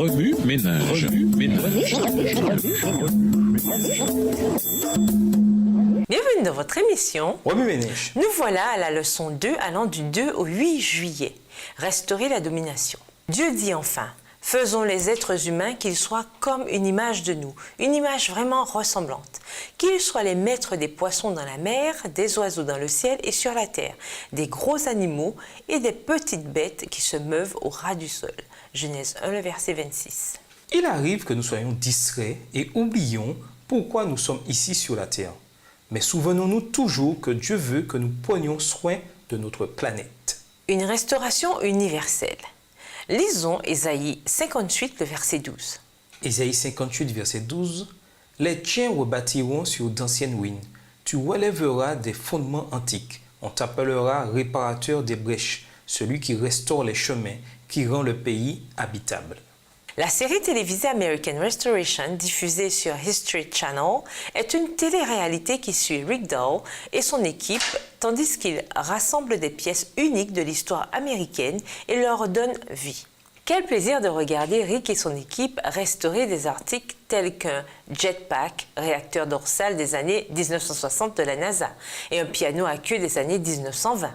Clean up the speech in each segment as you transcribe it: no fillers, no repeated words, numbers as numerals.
Remue ménage. Bienvenue dans votre émission Remue ménage. Nous voilà à la leçon 2 allant du 2 au 8 juillet. Restaurer la domination. Dieu dit enfin, faisons les êtres humains qu'ils soient comme une image de nous, une image vraiment ressemblante. Qu'ils soient les maîtres des poissons dans la mer, des oiseaux dans le ciel et sur la terre, des gros animaux et des petites bêtes qui se meuvent au ras du sol. Genèse 1, le verset 26. Il arrive que nous soyons distraits et oublions pourquoi nous sommes ici sur la terre. Mais souvenons-nous toujours que Dieu veut que nous prenions soin de notre planète. Une restauration universelle. Lisons Ésaïe 58, le verset 12. Ésaïe 58, verset 12. Les tiens rebâtiront sur d'anciennes ruines. Tu relèveras des fondements antiques. On t'appellera réparateur des brèches, celui qui restaure les chemins, qui rend le pays habitable. La série télévisée American Restoration, diffusée sur History Channel, est une télé-réalité qui suit Rick Dow et son équipe, tandis qu'il rassemble des pièces uniques de l'histoire américaine et leur donne vie. Quel plaisir de regarder Rick et son équipe restaurer des articles tels qu'un jetpack, réacteur dorsal des années 1960 de la NASA, et un piano à queue des années 1920.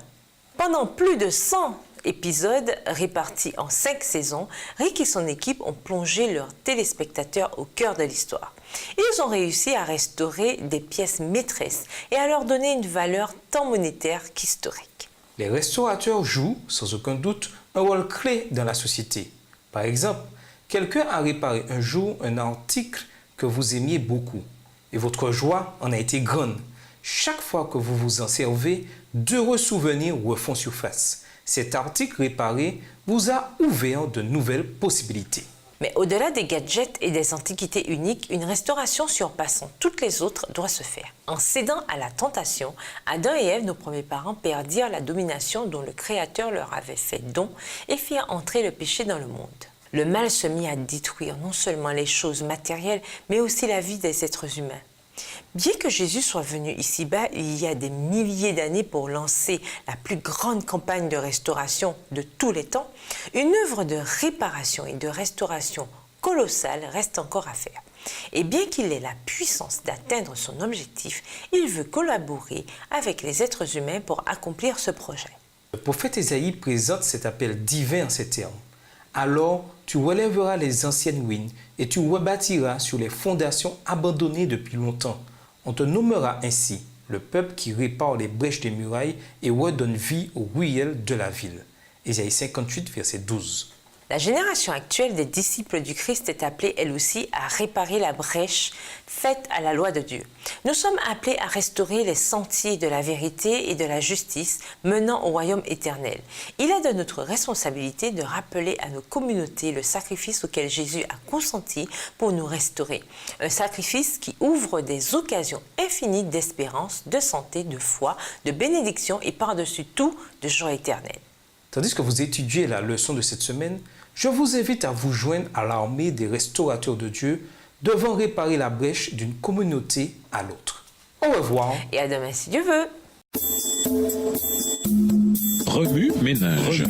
Pendant plus de 100 épisodes répartis en 5 saisons, Rick et son équipe ont plongé leurs téléspectateurs au cœur de l'histoire. Ils ont réussi à restaurer des pièces maîtresses et à leur donner une valeur tant monétaire qu'historique. Les restaurateurs jouent, sans aucun doute, un rôle clé dans la société. Par exemple, quelqu'un a réparé un jour un article que vous aimiez beaucoup et votre joie en a été grande. Chaque fois que vous vous en servez, d'heureux souvenirs refont surface. Cet article réparé vous a ouvert de nouvelles possibilités. Mais au-delà des gadgets et des antiquités uniques, une restauration surpassant toutes les autres doit se faire. En cédant à la tentation, Adam et Ève, nos premiers parents, perdirent la domination dont le Créateur leur avait fait don et firent entrer le péché dans le monde. Le mal se mit à détruire non seulement les choses matérielles, mais aussi la vie des êtres humains. Bien que Jésus soit venu ici-bas il y a des milliers d'années pour lancer la plus grande campagne de restauration de tous les temps, une œuvre de réparation et de restauration colossale reste encore à faire. Et bien qu'il ait la puissance d'atteindre son objectif, il veut collaborer avec les êtres humains pour accomplir ce projet. Le prophète Ésaïe présente cet appel divin en ces termes. Alors, tu relèveras les anciennes ruines et tu rebâtiras sur les fondations abandonnées depuis longtemps. On te nommera ainsi le peuple qui répare les brèches des murailles et redonne vie aux ruelles de la ville. Ésaïe 58, verset 12. La génération actuelle des disciples du Christ est appelée elle aussi à réparer la brèche faite à la loi de Dieu. Nous sommes appelés à restaurer les sentiers de la vérité et de la justice menant au royaume éternel. Il est de notre responsabilité de rappeler à nos communautés le sacrifice auquel Jésus a consenti pour nous restaurer. Un sacrifice qui ouvre des occasions infinies d'espérance, de santé, de foi, de bénédiction et par-dessus tout de joie éternelle. Tandis que vous étudiez la leçon de cette semaine, je vous invite à vous joindre à l'armée des restaurateurs de Dieu devant réparer la brèche d'une communauté à l'autre. Au revoir. Et à demain si Dieu veut. Remue ménage.